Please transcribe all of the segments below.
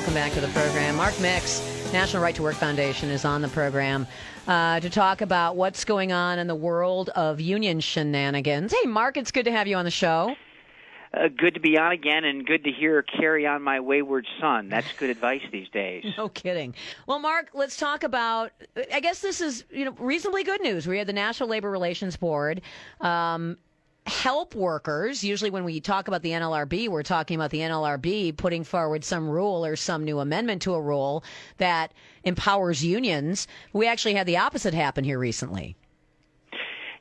welcome back to the program. Mark Mix, National Right to Work Foundation, is on the program to talk about what's going on in the world of union shenanigans. Hey, Mark, it's good to have you on the show. Good to be on again, and good to hear "Carry on my wayward son." That's good advice these days. No kidding. Well, Mark, let's talk about, I guess this is reasonably good news. We had the National Labor Relations Board help workers. Usually when we talk about the NLRB, we're talking about the NLRB putting forward some rule or some new amendment to a rule that empowers unions. We actually had the opposite happen here recently.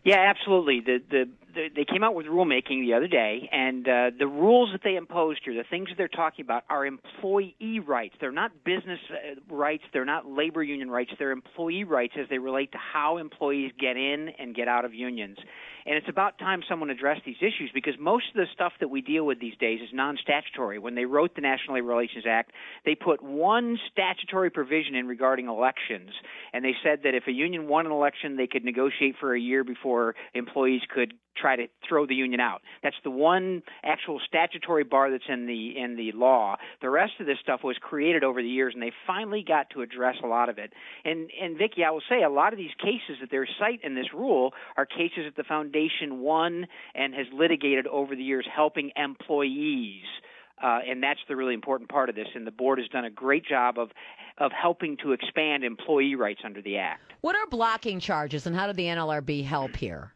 Yeah, absolutely. They came out with rulemaking the other day, and the rules that they imposed here, the things that they're talking about, are employee rights. They're not business rights. They're not labor union rights. They're employee rights as they relate to how employees get in and get out of unions. And it's about time someone addressed these issues, because most of the stuff that we deal with these days is non-statutory. When they wrote the National Labor Relations Act, they put one statutory provision in regarding elections, and they said that if a union won an election, they could negotiate for a year before employees could try to throw the union out. That's the one actual statutory bar that's in the law. The rest of this stuff was created over the years, and they finally got to address a lot of it. And Vicki, I will say, a lot of these cases that they're citing in this rule are cases that the foundation won and has litigated over the years, helping employees. And that's the really important part of this. And the board has done a great job of helping to expand employee rights under the Act. What are blocking charges, and how did the NLRB help here?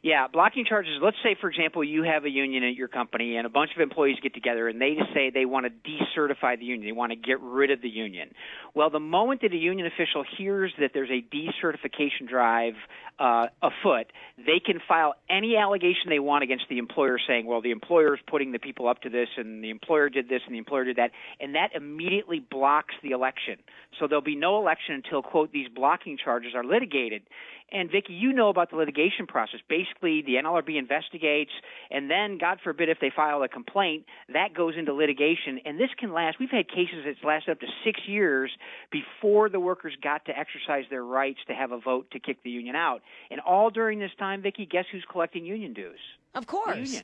Yeah, blocking charges. Let's say, for example, you have a union at your company and a bunch of employees get together and they just say they want to decertify the union. They want to get rid of the union. Well, the moment that a union official hears that there's a decertification drive afoot, they can file any allegation they want against the employer saying, well, the employer is putting the people up to this and the employer did this and the employer did that, and that immediately blocks the election. So there'll be no election until, quote, these blocking charges are litigated. And, Vicki, you know about the litigation process. Basically, the NLRB investigates, and then, God forbid, if they file a complaint, that goes into litigation. And this can last. We've had cases that's lasted up to 6 years before the workers got to exercise their rights to have a vote to kick the union out. And all during this time, Vicki, guess who's collecting union dues? Of course. The union.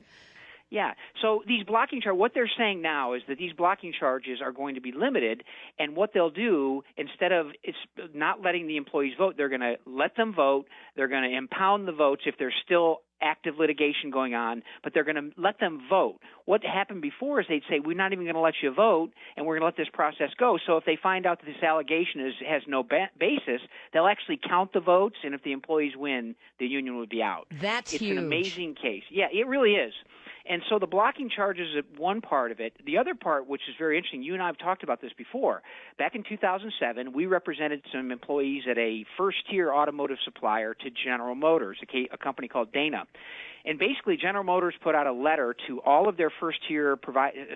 Yeah. So these blocking charges, what they're saying now is that these blocking charges are going to be limited, and what they'll do, instead of it's not letting the employees vote, they're going to let them vote. They're going to impound the votes if there's still active litigation going on, but they're going to let them vote. What happened before is they'd say, we're not even going to let you vote, and we're going to let this process go. So if they find out that this allegation has no basis, they'll actually count the votes, and if the employees win, the union would be out. That's huge. It's an amazing case. Yeah, it really is. And so the blocking charges is one part of it. The other part, which is very interesting, you and I have talked about this before. Back in 2007, we represented some employees at a first-tier automotive supplier to General Motors, a company called Dana. And basically, General Motors put out a letter to all of their first-tier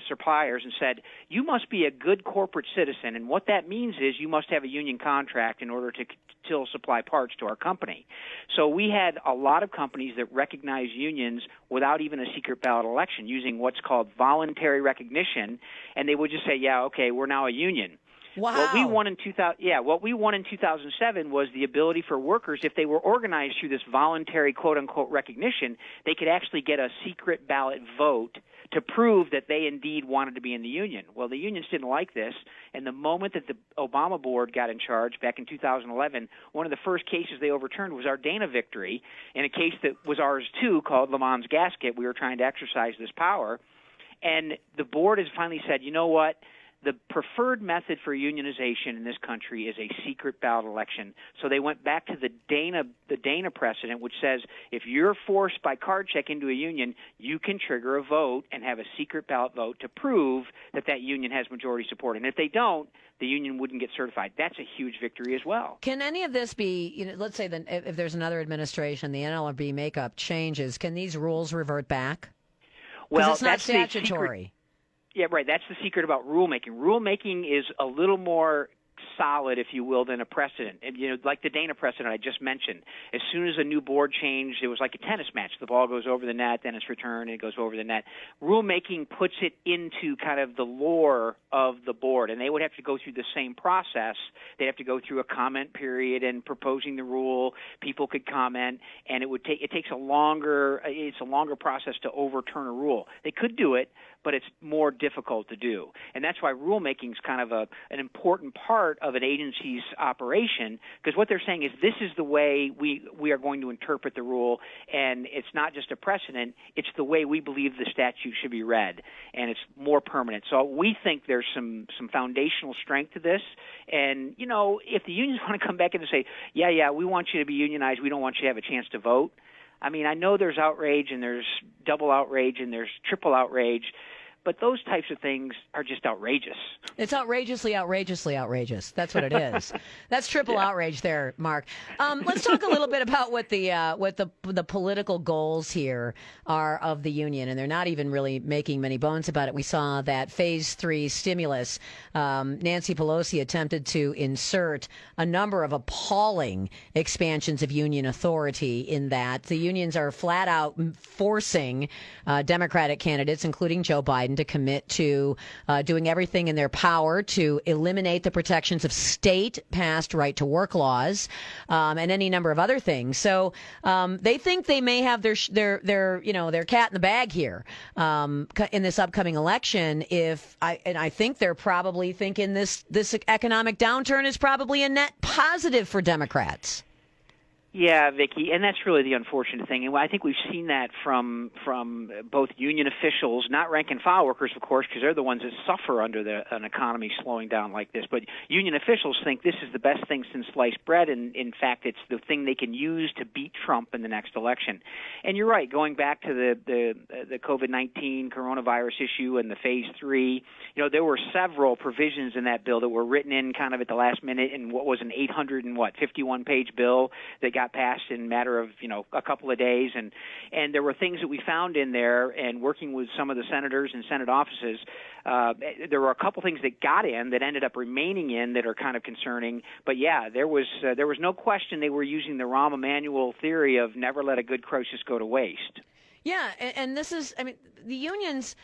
suppliers and said, you must be a good corporate citizen, and what that means is you must have a union contract in order to still supply parts to our company. So we had a lot of companies that recognize unions without even a secret ballot election, using what's called voluntary recognition, and they would just say, yeah, okay, we're now a union. Wow. What we won in 2007 was the ability for workers, if they were organized through this voluntary quote-unquote recognition, they could actually get a secret ballot vote to prove that they indeed wanted to be in the union. Well, the unions didn't like this, and the moment that the Obama board got in charge back in 2011, one of the first cases they overturned was our Dana victory, in a case that was ours too, called Le Mans Gasket. We were trying to exercise this power, and the board has finally said, you know what? The preferred method for unionization in this country is a secret ballot election. So they went back to the Dana precedent, which says if you're forced by card check into a union, you can trigger a vote and have a secret ballot vote to prove that that union has majority support. And if they don't, the union wouldn't get certified. That's a huge victory as well. Can any of this be, let's say that if there's another administration, the NLRB makeup changes, can these rules revert back? Well, it's not statutory. Yeah, right. That's the secret about rulemaking. Rulemaking is a little more solid, if you will, than a precedent. And, like the Dana precedent I just mentioned. As soon as a new board changed, it was like a tennis match. The ball goes over the net, then it's returned, and it goes over the net. Rulemaking puts it into kind of the lore of the board, and they would have to go through the same process. They'd have to go through a comment period and proposing the rule. People could comment, and it takes a longer process to overturn a rule. They could do it, but it's more difficult to do. And that's why rulemaking is kind of an important part of an agency's operation, because what they're saying is this is the way we are going to interpret the rule, and it's not just a precedent, it's the way we believe the statute should be read, and it's more permanent. So we think there's some foundational strength to this, and, if the unions want to come back in and say, yeah, we want you to be unionized, we don't want you to have a chance to vote, I mean, I know there's outrage and there's double outrage and there's triple outrage, but those types of things are just outrageous. It's outrageously outrageous. That's what it is. That's triple outrage there, Mark. Let's talk a little bit about what the political goals here are of the union, and they're not even really making many bones about it. We saw that Phase 3 stimulus. Nancy Pelosi attempted to insert a number of appalling expansions of union authority in that. The unions are flat out forcing Democratic candidates, including Joe Biden, to commit to doing everything in their power to eliminate the protections of state-passed right-to-work laws and any number of other things. So they think they may have their cat in the bag here in this upcoming election. I think they're probably thinking this economic downturn is probably a net positive for Democrats. Yeah, Vicki, and that's really the unfortunate thing. And I think we've seen that from both union officials, not rank and file workers, of course, because they're the ones that suffer under an economy slowing down like this. But union officials think this is the best thing since sliced bread, and in fact, it's the thing they can use to beat Trump in the next election. And you're right, going back to the COVID-19 coronavirus issue and the Phase 3, there were several provisions in that bill that were written in kind of at the last minute in what was an 851-page bill that got passed in a matter of a couple of days, and there were things that we found in there, and working with some of the senators and Senate offices, there were a couple things that got in that ended up remaining in that are kind of concerning. But yeah, there was no question they were using the Rahm Emanuel theory of never let a good crisis go to waste. Yeah, and this is, the unions.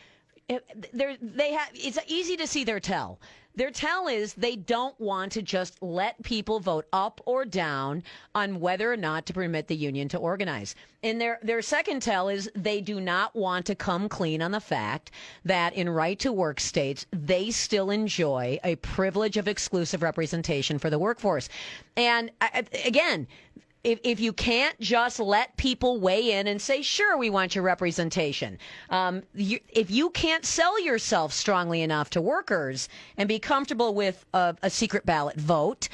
It's easy to see their tell. Their tell is they don't want to just let people vote up or down on whether or not to permit the union to organize. And their second tell is they do not want to come clean on the fact that in right-to-work states, they still enjoy a privilege of exclusive representation for the workforce. And again, if you can't just let people weigh in and say, sure, we want your representation, if you can't sell yourself strongly enough to workers and be comfortable with a secret ballot vote,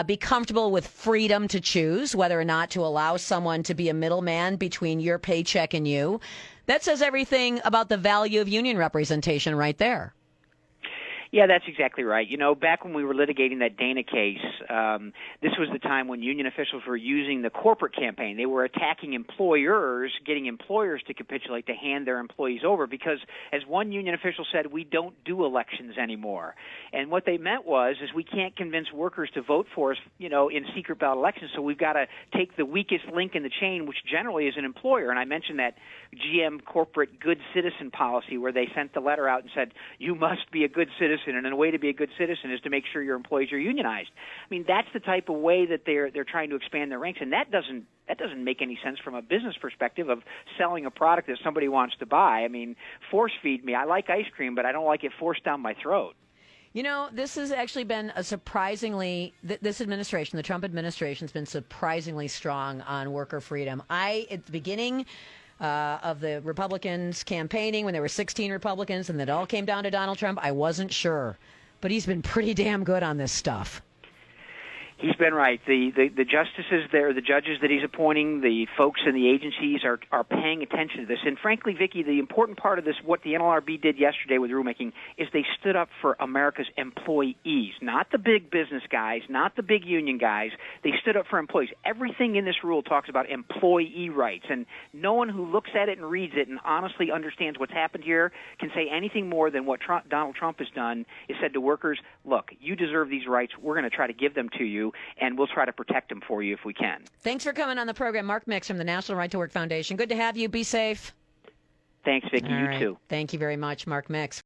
be comfortable with freedom to choose whether or not to allow someone to be a middleman between your paycheck and you, that says everything about the value of union representation right there. Yeah, that's exactly right. Back when we were litigating that Dana case, this was the time when union officials were using the corporate campaign. They were attacking employers, getting employers to capitulate to hand their employees over because, as one union official said, we don't do elections anymore. And what they meant was we can't convince workers to vote for us, in secret ballot elections, so we've got to take the weakest link in the chain, which generally is an employer. And I mentioned that GM corporate good citizen policy where they sent the letter out and said, you must be a good citizen. And a way to be a good citizen is to make sure your employees are unionized. That's the type of way that they're trying to expand their ranks, and that doesn't make any sense from a business perspective of selling a product that somebody wants to buy. Force feed me. I like ice cream, but I don't like it forced down my throat. This has actually been a surprisingly, this administration, the Trump administration, has been surprisingly strong on worker freedom. At the beginning of the Republicans campaigning, when there were 16 Republicans and it all came down to Donald Trump, I wasn't sure. But he's been pretty damn good on this stuff. He's been right. The justices there, the judges that he's appointing, the folks in the agencies are paying attention to this. And frankly, Vicki, the important part of this, what the NLRB did yesterday with rulemaking, is they stood up for America's employees, not the big business guys, not the big union guys. They stood up for employees. Everything in this rule talks about employee rights, and no one who looks at it and reads it and honestly understands what's happened here can say anything more than what Donald Trump has done, is said to workers, look, you deserve these rights. We're going to try to give them to you, and we'll try to protect them for you if we can. Thanks for coming on the program. Mark Mix from the National Right to Work Foundation. Good to have you. Be safe. Thanks, Vicki. You too. Thank you very much, Mark Mix.